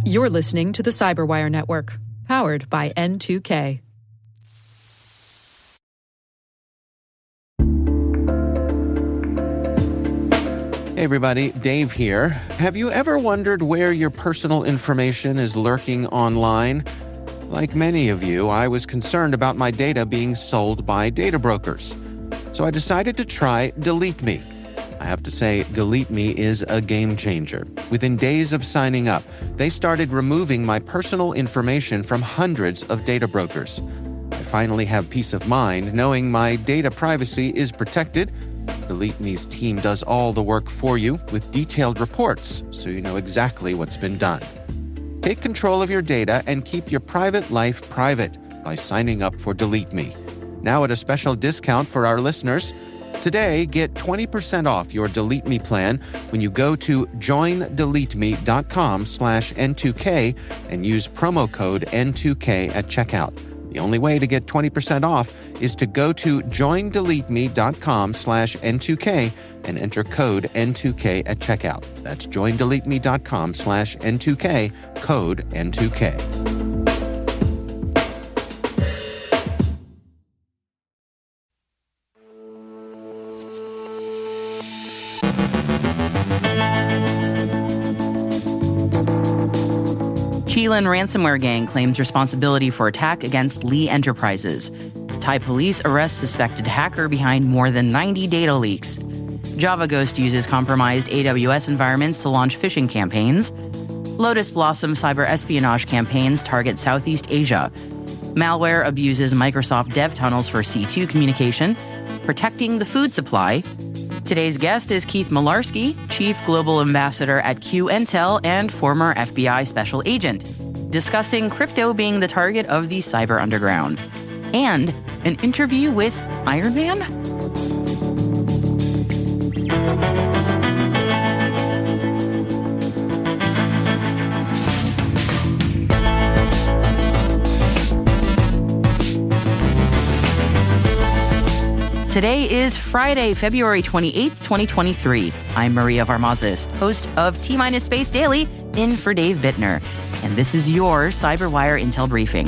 You're listening to the CyberWire Network, powered by N2K. Hey everybody, Dave here. Have you ever wondered where your personal information is lurking online? Like many of you, I was concerned about my data being sold by data brokers. So I decided to try Delete Me. I have to say, Delete Me is a game changer. Within days of signing up, they started removing my personal information from hundreds of data brokers. I finally have peace of mind knowing my data privacy is protected. Delete Me's team does all the work for you with detailed reports, so you know exactly what's been done. Take control of your data and keep your private life private by signing up for Delete Me. Now at a special discount for our listeners. Today, get 20% off your Delete Me plan when you go to joindeleteme.com/N2K and use promo code N2K at checkout. The only way to get 20% off is to go to joindeleteme.com/N2K and enter code N2K at checkout. That's joindeleteme.com/N2K, code N2K. Thailand ransomware gang claims responsibility for attack against Lee Enterprises. Thai police arrest suspected hacker behind more than 90 data leaks. Java Ghost uses compromised AWS environments to launch phishing campaigns. Lotus Blossom cyber espionage campaigns target Southeast Asia. Malware abuses Microsoft dev tunnels for C2 communication. Protecting the food supply. Today's guest is Keith Malarski, Chief Global Ambassador at Q-Intel and former FBI Special Agent, discussing crypto being the target of the cyber underground. And an interview with Iron Man? Today is Friday, February 28th, 2023. I'm Maria Varmazes, host of T-Minus Space Daily, in for Dave Bittner. And this is your CyberWire Intel Briefing.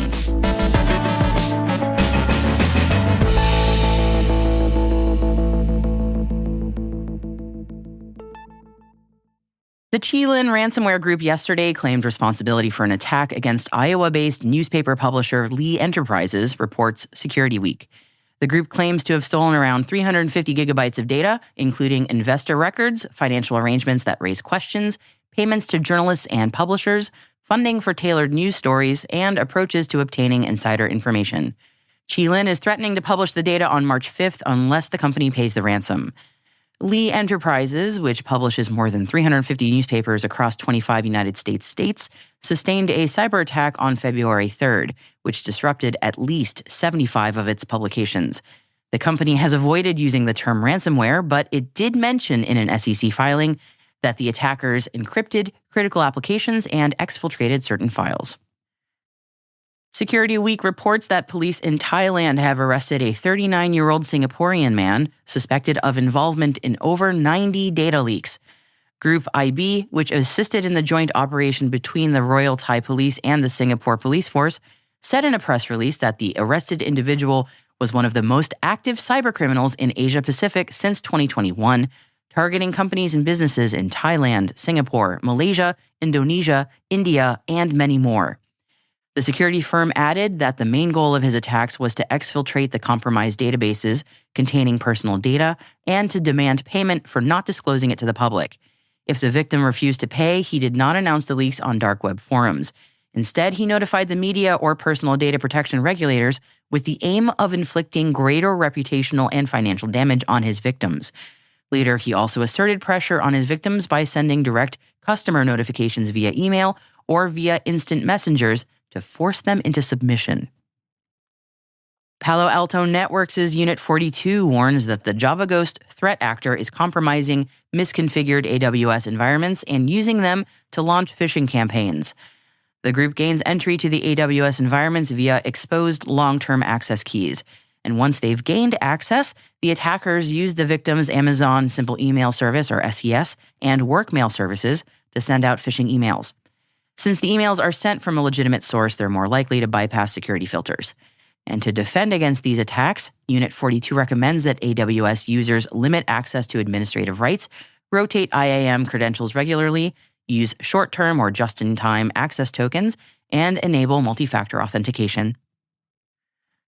The Thailand ransomware group yesterday claimed responsibility for an attack against Iowa-based newspaper publisher Lee Enterprises, reports Security Week. The group claims to have stolen around 350 gigabytes of data, including investor records, financial arrangements that raise questions, payments to journalists and publishers, funding for tailored news stories, and approaches to obtaining insider information. Thailand is threatening to publish the data on March 5th unless the company pays the ransom. Lee Enterprises, which publishes more than 350 newspapers across 25 United States, sustained a cyber attack on February 3rd, which disrupted at least 75 of its publications. The company has avoided using the term ransomware, but it did mention in an SEC filing that the attackers encrypted critical applications and exfiltrated certain files. Security Week reports that police in Thailand have arrested a 39-year-old Singaporean man suspected of involvement in over 90 data leaks. Group IB, which assisted in the joint operation between the Royal Thai Police and the Singapore Police Force, said in a press release that the arrested individual was one of the most active cybercriminals in Asia-Pacific since 2021, targeting companies and businesses in Thailand, Singapore, Malaysia, Indonesia, India, and many more. The security firm added that the main goal of his attacks was to exfiltrate the compromised databases containing personal data and to demand payment for not disclosing it to the public. If the victim refused to pay, he did not announce the leaks on dark web forums. Instead, he notified the media or personal data protection regulators with the aim of inflicting greater reputational and financial damage on his victims. Later, he also asserted pressure on his victims by sending direct customer notifications via email or via instant messengers to force them into submission. Palo Alto Networks' Unit 42 warns that the Java Ghost threat actor is compromising misconfigured AWS environments and using them to launch phishing campaigns. The group gains entry to the AWS environments via exposed long-term access keys. And once they've gained access, the attackers use the victim's Amazon Simple Email Service, or SES, and work mail services to send out phishing emails. Since the emails are sent from a legitimate source, they're more likely to bypass security filters. And to defend against these attacks, Unit 42 recommends that AWS users limit access to administrative rights, rotate IAM credentials regularly, use short-term or just-in-time access tokens, and enable multi-factor authentication.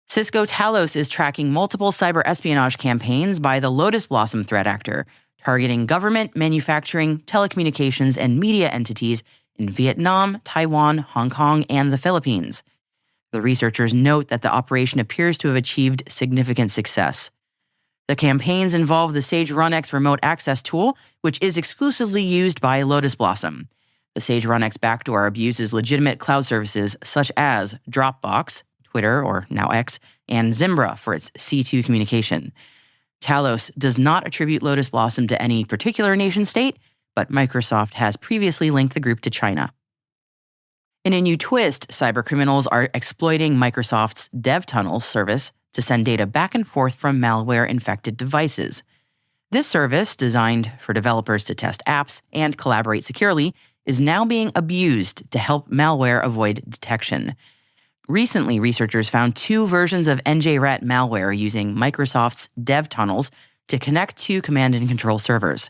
Cisco Talos is tracking multiple cyber espionage campaigns by the Lotus Blossom threat actor, targeting government, manufacturing, telecommunications, and media entities in Vietnam, Taiwan, Hong Kong, and the Philippines. The researchers note that the operation appears to have achieved significant success. The campaigns involve the Sage RunX remote access tool, which is exclusively used by Lotus Blossom. The Sage RunX backdoor abuses legitimate cloud services such as Dropbox, Twitter, or now X, and Zimbra for its C2 communication. Talos does not attribute Lotus Blossom to any particular nation-state, but Microsoft has previously linked the group to China. In a new twist, cybercriminals are exploiting Microsoft's DevTunnel service to send data back and forth from malware-infected devices. This service, designed for developers to test apps and collaborate securely, is now being abused to help malware avoid detection. Recently, researchers found 2 versions of NJRAT malware using Microsoft's DevTunnels to connect to command and control servers.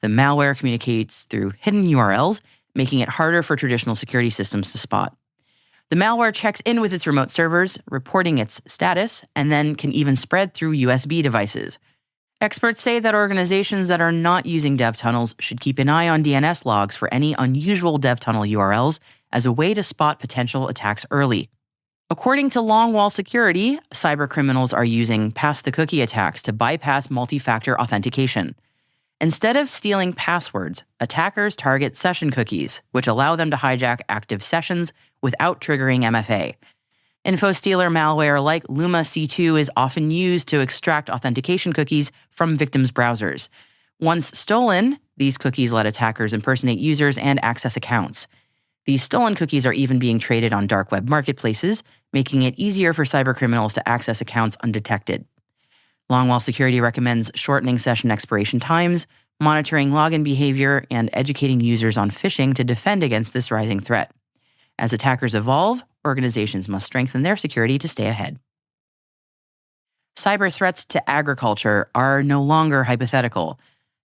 The malware communicates through hidden URLs, making it harder for traditional security systems to spot. The malware checks in with its remote servers, reporting its status, and then can even spread through USB devices. Experts say that organizations that are not using DevTunnels should keep an eye on DNS logs for any unusual DevTunnel URLs as a way to spot potential attacks early. According to Longwall Security, cybercriminals are using pass-the-cookie attacks to bypass multi-factor authentication. Instead of stealing passwords, attackers target session cookies, which allow them to hijack active sessions without triggering MFA. InfoStealer malware like Luma C2 is often used to extract authentication cookies from victims' browsers. Once stolen, these cookies let attackers impersonate users and access accounts. These stolen cookies are even being traded on dark web marketplaces, making it easier for cybercriminals to access accounts undetected. Longwall Security recommends shortening session expiration times, monitoring login behavior, and educating users on phishing to defend against this rising threat. As attackers evolve, organizations must strengthen their security to stay ahead. Cyber threats to agriculture are no longer hypothetical.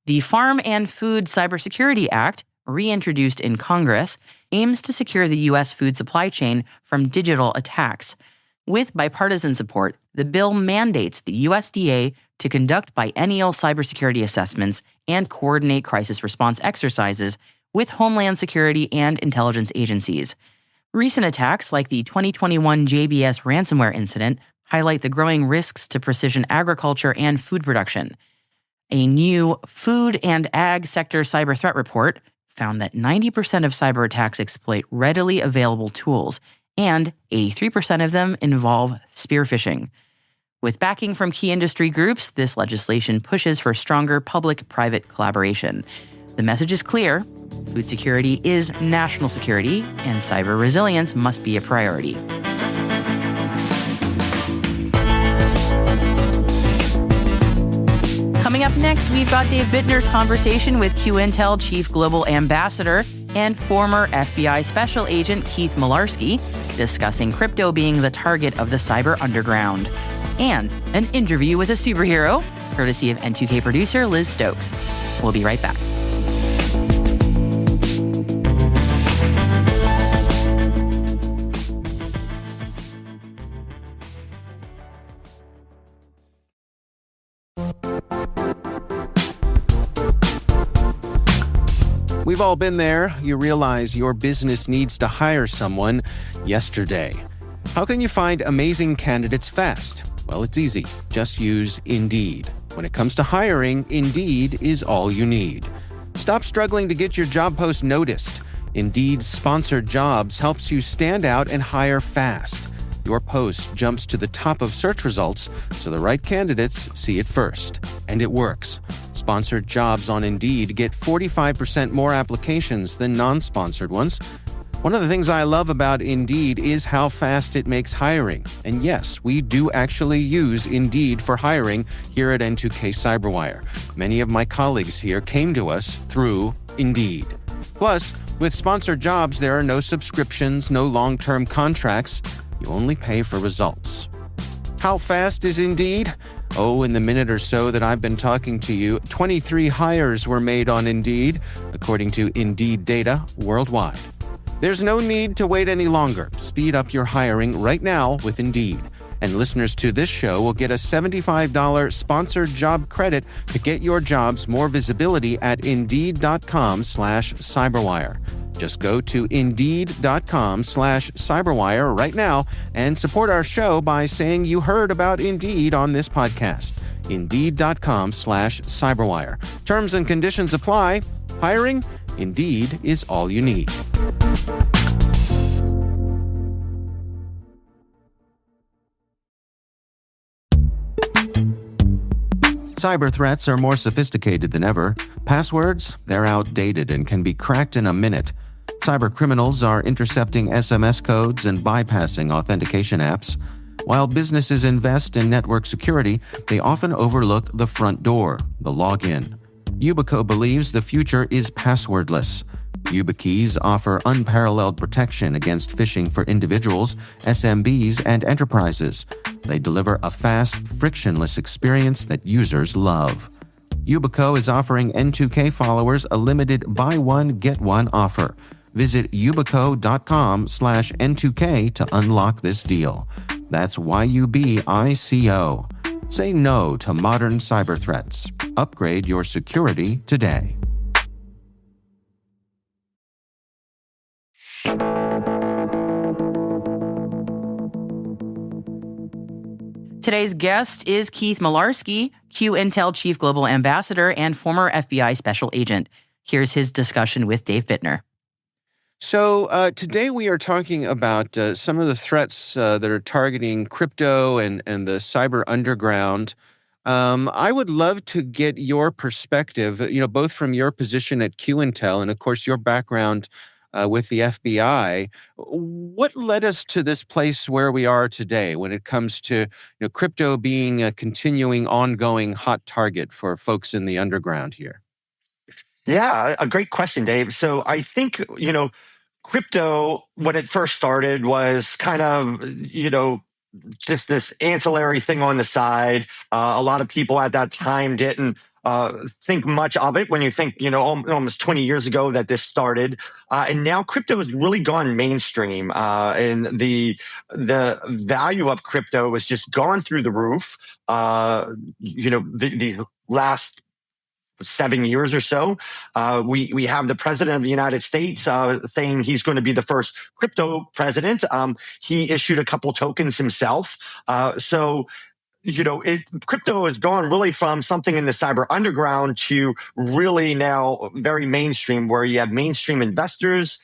The Farm and Food Cybersecurity Act, reintroduced in Congress, aims to secure the U.S. food supply chain from digital attacks. With bipartisan support, the bill mandates the USDA to conduct biennial cybersecurity assessments and coordinate crisis response exercises with Homeland Security and intelligence agencies. Recent attacks, like the 2021 JBS ransomware incident, highlight the growing risks to precision agriculture and food production. A new Food and Ag Sector Cyber Threat Report found that 90% of cyber attacks exploit readily available tools, and 83% of them involve spear phishing. With backing from key industry groups, this legislation pushes for stronger public-private collaboration. The message is clear: food security is national security, and cyber resilience must be a priority. Coming up next, we've got Dave Bittner's conversation with QIntel Chief Global Ambassador and former FBI Special Agent Keith Malarski, discussing crypto being the target of the cyber underground. And an interview with a superhero, courtesy of N2K producer Liz Stokes. We'll be right back. We've all been there. You realize your business needs to hire someone yesterday. How can you find amazing candidates fast? Well, it's easy. Just use Indeed. When it comes to hiring, Indeed is all you need. Stop struggling to get your job post noticed. Indeed's sponsored jobs helps you stand out and hire fast. Your post jumps to the top of search results so the right candidates see it first. And it works. Sponsored jobs on Indeed get 45% more applications than non-sponsored ones. One of the things I love about Indeed is how fast it makes hiring. And yes, we do actually use Indeed for hiring here at N2K CyberWire. Many of my colleagues here came to us through Indeed. Plus, with sponsored jobs, there are no subscriptions, no long-term contracts. You only pay for results. How fast is Indeed? Oh, in the minute or so that I've been talking to you, 23 hires were made on Indeed, according to Indeed data worldwide. There's no need to wait any longer. Speed up your hiring right now with Indeed. And listeners to this show will get a $75 sponsored job credit to get your jobs more visibility at Indeed.com/CyberWire. Just go to Indeed.com/CyberWire right now and support our show by saying you heard about Indeed on this podcast. Indeed.com/CyberWire. Terms and conditions apply. Hiring? Indeed is all you need. Cyber threats are more sophisticated than ever. Passwords, they're outdated and can be cracked in a minute. Cyber criminals are intercepting SMS codes and bypassing authentication apps. While businesses invest in network security, they often overlook the front door, the login. Yubico believes the future is passwordless. YubiKeys offer unparalleled protection against phishing for individuals, SMBs, and enterprises. They deliver a fast, frictionless experience that users love. Yubico is offering N2K followers a limited buy one, get one offer. Visit yubico.com/N2K to unlock this deal. That's YUBICO. Say no to modern cyber threats. Upgrade your security today. Today's guest is Keith Malarski, Q Intel Chief Global Ambassador and former FBI Special Agent. Here's his discussion with Dave Bittner. So today we are talking about some of the threats that are targeting crypto and the cyber underground. I would love to get your perspective, both from your position at Q Intel and, of course, your background with the FBI. What led us to this place where we are today when it comes to crypto being a continuing, ongoing hot target for folks in the underground here? Yeah, a great question, Dave. So I think, crypto, when it first started, was kind of, just this ancillary thing on the side. A lot of people at that time didn't think much of it when you think, almost 20 years ago that this started. And now crypto has really gone mainstream. And the value of crypto has just gone through the roof. The last 7 years or so, we have the president of the United States saying he's going to be the first crypto president. He issued a couple tokens himself. Crypto has gone really from something in the cyber underground to really now very mainstream, where you have mainstream investors.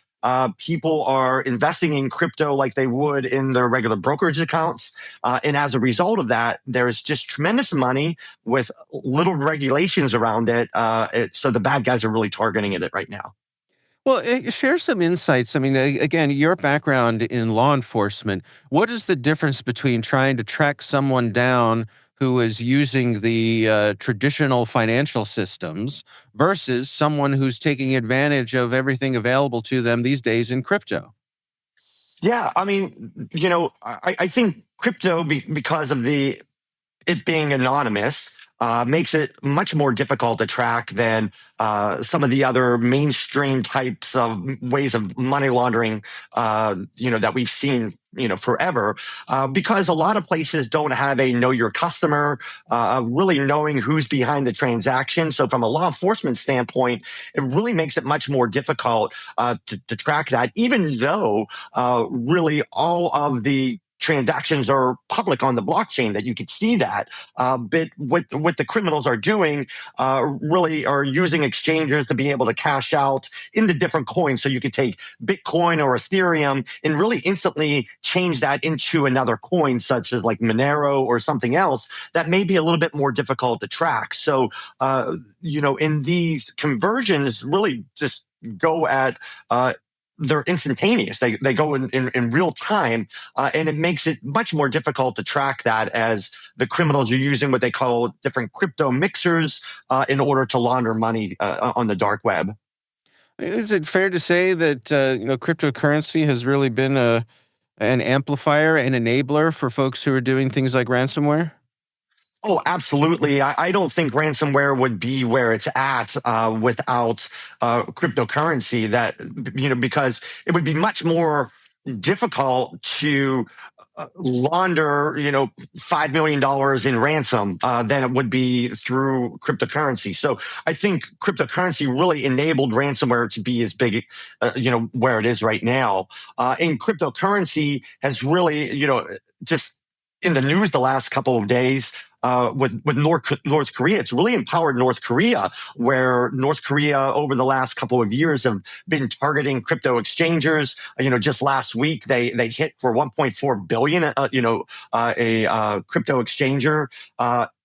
People are investing in crypto like they would in their regular brokerage accounts. And as a result of that, there's just tremendous money with little regulations around it. So the bad guys are really targeting it right now. Well, share some insights. I mean, again, your background in law enforcement, what is the difference between trying to track someone down who is using the traditional financial systems versus someone who's taking advantage of everything available to them these days in crypto? Yeah, I mean, I think crypto, because of it being anonymous, makes it much more difficult to track than some of the other mainstream types of ways of money laundering, that we've seen, forever, because a lot of places don't have a know your customer, really knowing who's behind the transaction. So from a law enforcement standpoint, it really makes it much more difficult to track that, even though really all of the transactions are public on the blockchain, that you could see that. But what the criminals are doing really are using exchanges to be able to cash out into different coins. So you could take Bitcoin or Ethereum and really instantly change that into another coin, such as like Monero or something else that may be a little bit more difficult to track. So, in these conversions really just go at they're instantaneous. They go in real time, and it makes it much more difficult to track that, as the criminals are using what they call different crypto mixers in order to launder money on the dark web. Is it fair to say that cryptocurrency has really been an amplifier and enabler for folks who are doing things like ransomware? Oh, absolutely. I don't think ransomware would be where it's at without cryptocurrency. That because it would be much more difficult to launder $5 million in ransom than it would be through cryptocurrency. So I think cryptocurrency really enabled ransomware to be as big, where it is right now. And cryptocurrency has really, just in the news the last couple of days with North Korea. It's really empowered North Korea, where North Korea over the last couple of years have been targeting crypto exchangers. Just last week they hit for 1.4 billion. A crypto exchanger.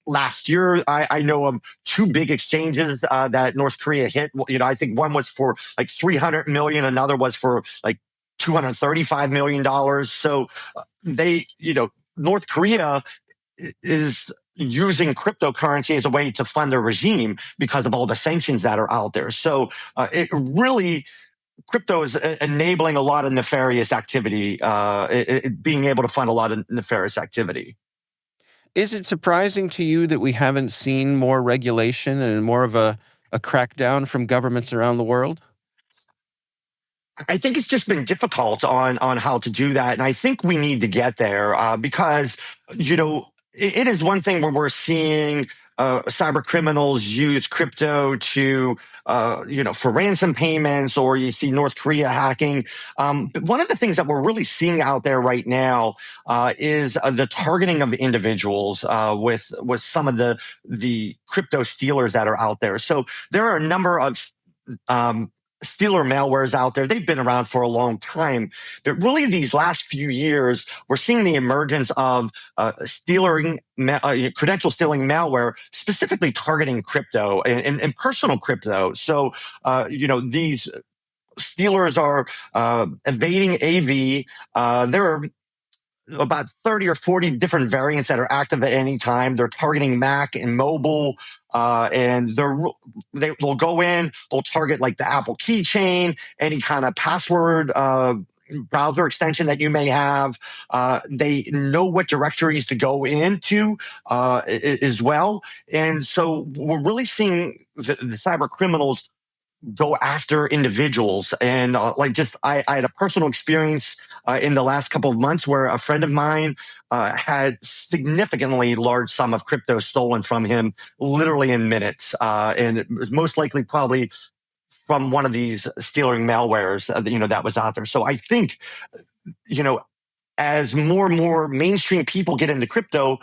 Last year, I know of two big exchanges that North Korea hit. I think one was for like 300 million, another was for like $235 million. So North Korea is using cryptocurrency as a way to fund their regime because of all the sanctions that are out there. So it really, crypto is enabling a lot of nefarious activity, being able to fund a lot of nefarious activity. Is it surprising to you that we haven't seen more regulation and more of a crackdown from governments around the world? I think it's just been difficult on how to do that, and I think we need to get there because it is one thing where we're seeing cyber criminals use crypto to for ransom payments, or you see North Korea hacking. But one of the things that we're really seeing out there right now is the targeting of individuals with some of the crypto stealers that are out there. So there are a number of stealer malwares out there. They've been around for a long time, but really these last few years, we're seeing the emergence of credential stealing malware, specifically targeting crypto and personal crypto. So, these stealers are evading AV. There are about 30 or 40 different variants that are active at any time. They're targeting Mac and mobile, and they'll go in, they'll target like the Apple keychain, any kind of password browser extension that you may have. They know what directories to go into as well. And so we're really seeing the cyber criminals go after individuals. And I had a personal experience in the last couple of months where a friend of mine had significantly large sum of crypto stolen from him literally in minutes. And it was most likely probably from one of these stealing malwares, that was out there. So I think, as more and more mainstream people get into crypto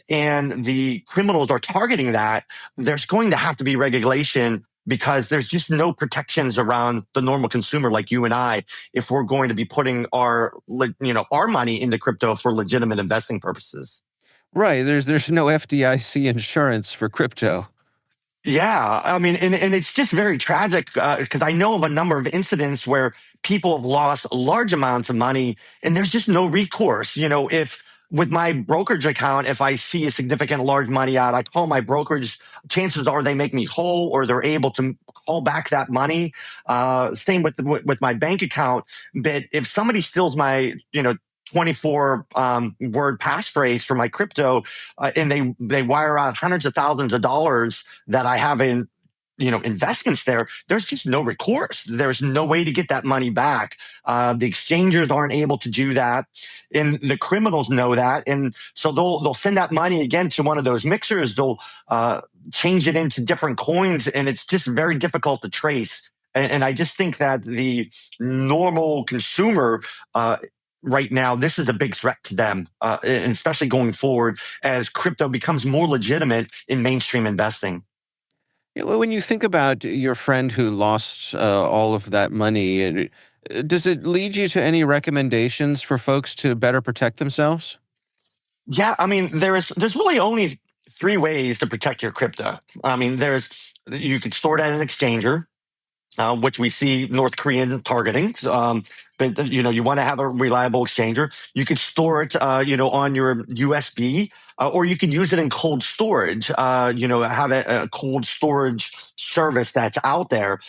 and the criminals are targeting that, there's going to have to be regulation because there's just no protections around the normal consumer like you and I if we're going to be putting our money into crypto for legitimate investing purposes. Right. There's no FDIC insurance for crypto. Yeah, I mean, and it's just very tragic because I know of a number of incidents where people have lost large amounts of money and there's just no recourse. If with my brokerage account, if I see a significant large money out, I call my brokerage. Chances are they make me whole, or they're able to call back that money. Same with my bank account. But if somebody steals my 24 word passphrase for my crypto, and they wire out hundreds of thousands of dollars that I have in investments there's just no recourse. There's no way to get that money back. The exchangers aren't able to do that, and the criminals know that, and so they'll send that money again to one of those mixers. They'll change it into different coins, and it's just very difficult to trace. And I just think that the normal consumer right now, this is a big threat to them, and especially going forward as crypto becomes more legitimate in mainstream investing. When you think about your friend who lost all of that money, does it lead you to any recommendations for folks to better protect themselves? Yeah, I mean, there's really only three ways to protect your crypto. I mean, you could store it at an exchanger. which we see North Korean targeting. But you want to have a reliable exchanger. You could store it, on your USB, or you can use it in cold storage. Have a cold storage service that's out there.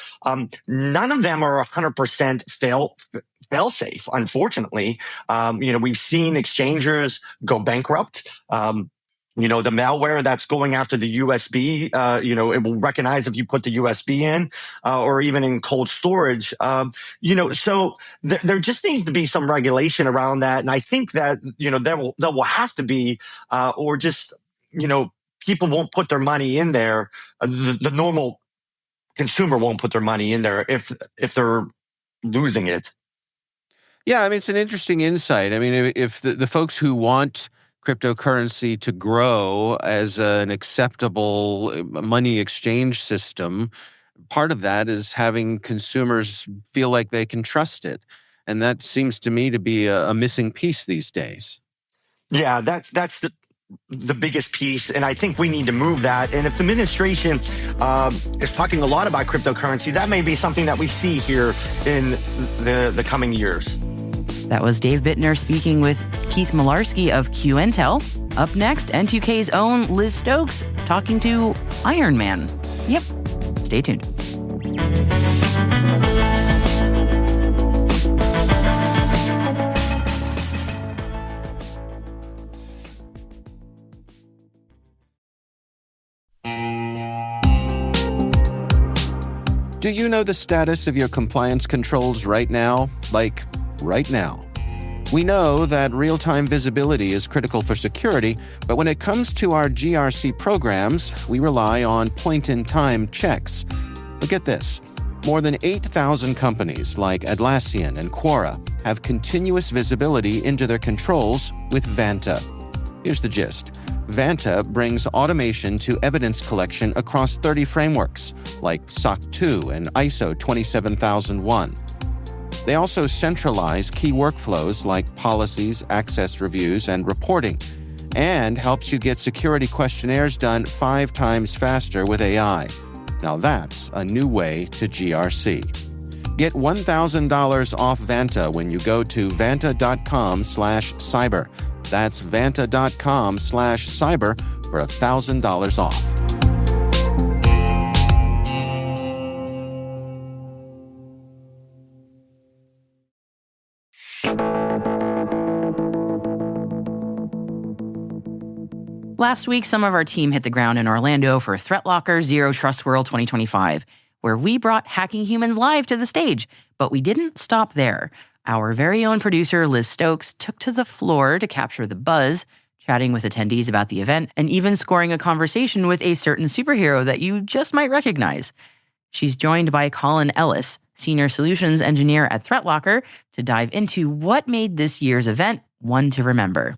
None of them are 100% fail safe. Unfortunately, we've seen exchangers go bankrupt. The malware that's going after the USB, it will recognize if you put the USB in, or even in cold storage. So there just needs to be some regulation around that. And I think that, there will have to be, or just, people won't put their money in there. The normal consumer won't put their money in there if they're losing it. Yeah, I mean, it's an interesting insight. I mean, if the folks who want cryptocurrency to grow as an acceptable money exchange system, part of that is having consumers feel like they can trust it. And that seems to me to be a missing piece these days. Yeah, that's the biggest piece. And I think we need to move that. And if the administration is talking a lot about cryptocurrency, that may be something that we see here in the coming years. That was Dave Bittner speaking with Keith Malarski of QIntel. Up next, N2K's own Liz Stokes talking to Iron Man. Yep, stay tuned. Do you know the status of your compliance controls right now? Like, right now. We know that real-time visibility is critical for security, but when it comes to our GRC programs, we rely on point-in-time checks. But get this. More than 8,000 companies like Atlassian and Quora have continuous visibility into their controls with Vanta. Here's the gist. Vanta brings automation to evidence collection across 30 frameworks, like SOC 2 and ISO 27001. They also centralize key workflows like policies, access reviews, and reporting, and helps you get security questionnaires done 5 times faster with AI. Now that's a new way to GRC. Get $1,000 off Vanta when you go to vanta.com/cyber. That's vanta.com/cyber for $1,000 off. Last week, some of our team hit the ground in Orlando for ThreatLocker Zero Trust World 2025, where we brought Hacking Humans live to the stage. But we didn't stop there. Our very own producer, Liz Stokes, took to the floor to capture the buzz, chatting with attendees about the event, and even scoring a conversation with a certain superhero that you just might recognize. She's joined by Colin Ellis, Senior Solutions Engineer at ThreatLocker, to dive into what made this year's event one to remember.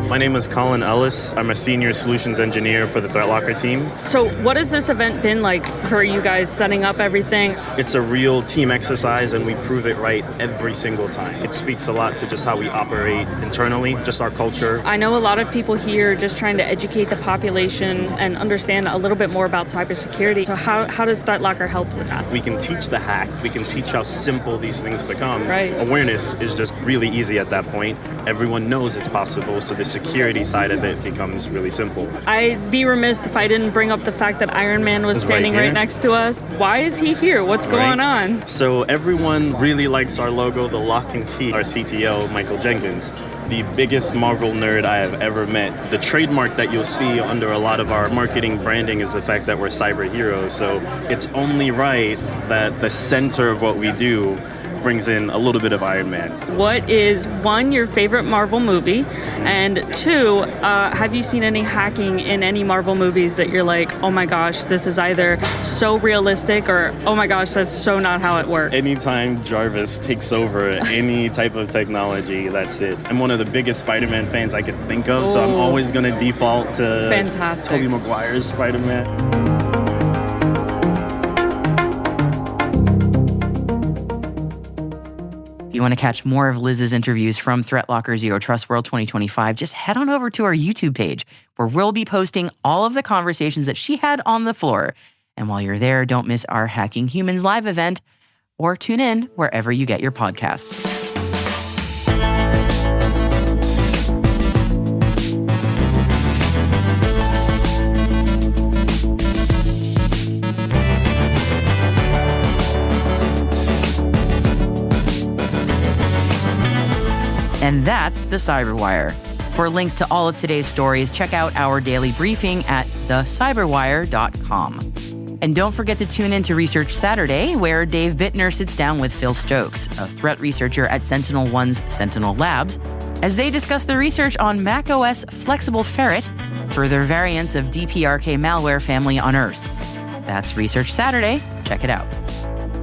My name is Colin Ellis. I'm a Senior Solutions Engineer for the ThreatLocker team. So what has this event been like for you guys, setting up everything? It's a real team exercise, and we prove it right every single time. It speaks a lot to just how we operate internally, just our culture. I know a lot of people here just trying to educate the population and understand a little bit more about cybersecurity. So how does ThreatLocker help with that? We can teach the hack. We can teach how simple these things become. Right. Awareness is just really easy at that point. Everyone knows it's possible, so the security side of it becomes really simple. I'd be remiss if I didn't bring up the fact that Iron Man was standing right next to us. Why is he here? What's going on? So everyone really likes our logo, the lock and key. Our CTO, Michael Jenkins, the biggest Marvel nerd I have ever met. The trademark that you'll see under a lot of our marketing branding is the fact that we're cyber heroes. So it's only right that the center of what we do brings in a little bit of Iron Man. What is, one, your favorite Marvel movie? And two, have you seen any hacking in any Marvel movies that you're like, oh my gosh, this is either so realistic, or oh my gosh, that's so not how it works? Anytime Jarvis takes over any type of technology, that's it. I'm one of the biggest Spider-Man fans I could think of, so I'm always going to default to Tobey Maguire's Spider-Man. You want to catch more of Liz's interviews from ThreatLocker Zero Trust World 2025, just head on over to our YouTube page, where we'll be posting all of the conversations that she had on the floor. And while you're there, don't miss our Hacking Humans live event, or tune in wherever you get your podcasts. And that's the CyberWire. For links to all of today's stories, check out our daily briefing at thecyberwire.com. And don't forget to tune in to Research Saturday, where Dave Bittner sits down with Phil Stokes, a threat researcher at SentinelOne's Sentinel Labs, as they discuss the research on macOS Flexible Ferret, further variants of DPRK malware family unearthed. That's Research Saturday. Check it out.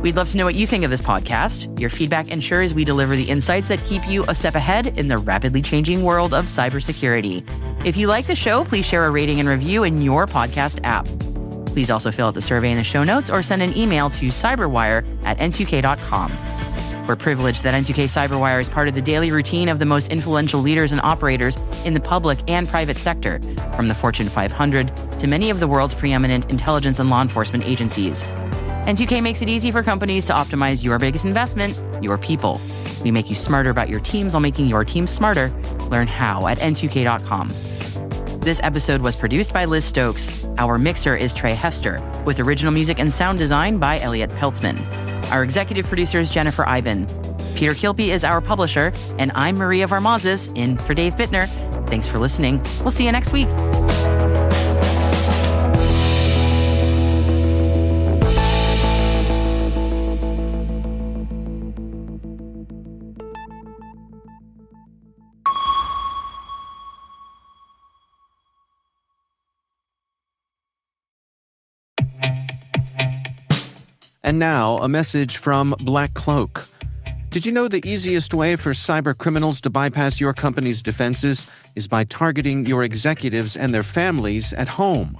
We'd love to know what you think of this podcast. Your feedback ensures we deliver the insights that keep you a step ahead in the rapidly changing world of cybersecurity. If you like the show, please share a rating and review in your podcast app. Please also fill out the survey in the show notes or send an email to cyberwire@n2k.com. We're privileged that N2K CyberWire is part of the daily routine of the most influential leaders and operators in the public and private sector, from the Fortune 500 to many of the world's preeminent intelligence and law enforcement agencies. N2K makes it easy for companies to optimize your biggest investment, your people. We make you smarter about your teams while making your team smarter. Learn how at n2k.com. This episode was produced by Liz Stokes. Our mixer is Trey Hester, with original music and sound design by Elliot Peltzman. Our executive producer is Jennifer Iben. Peter Kilpie is our publisher, and I'm Maria Varmazes, in for Dave Bittner. Thanks for listening. We'll see you next week. And now, a message from Black Cloak. Did you know the easiest way for cyber criminals to bypass your company's defenses is by targeting your executives and their families at home?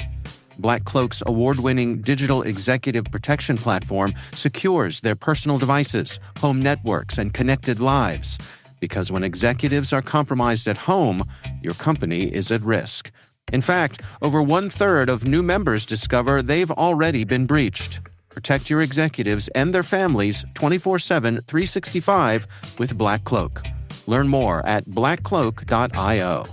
Black Cloak's award-winning digital executive protection platform secures their personal devices, home networks, and connected lives. Because when executives are compromised at home, your company is at risk. In fact, over 1/3 of new members discover they've already been breached. Protect your executives and their families 24/7, 365 with Black Cloak. Learn more at blackcloak.io.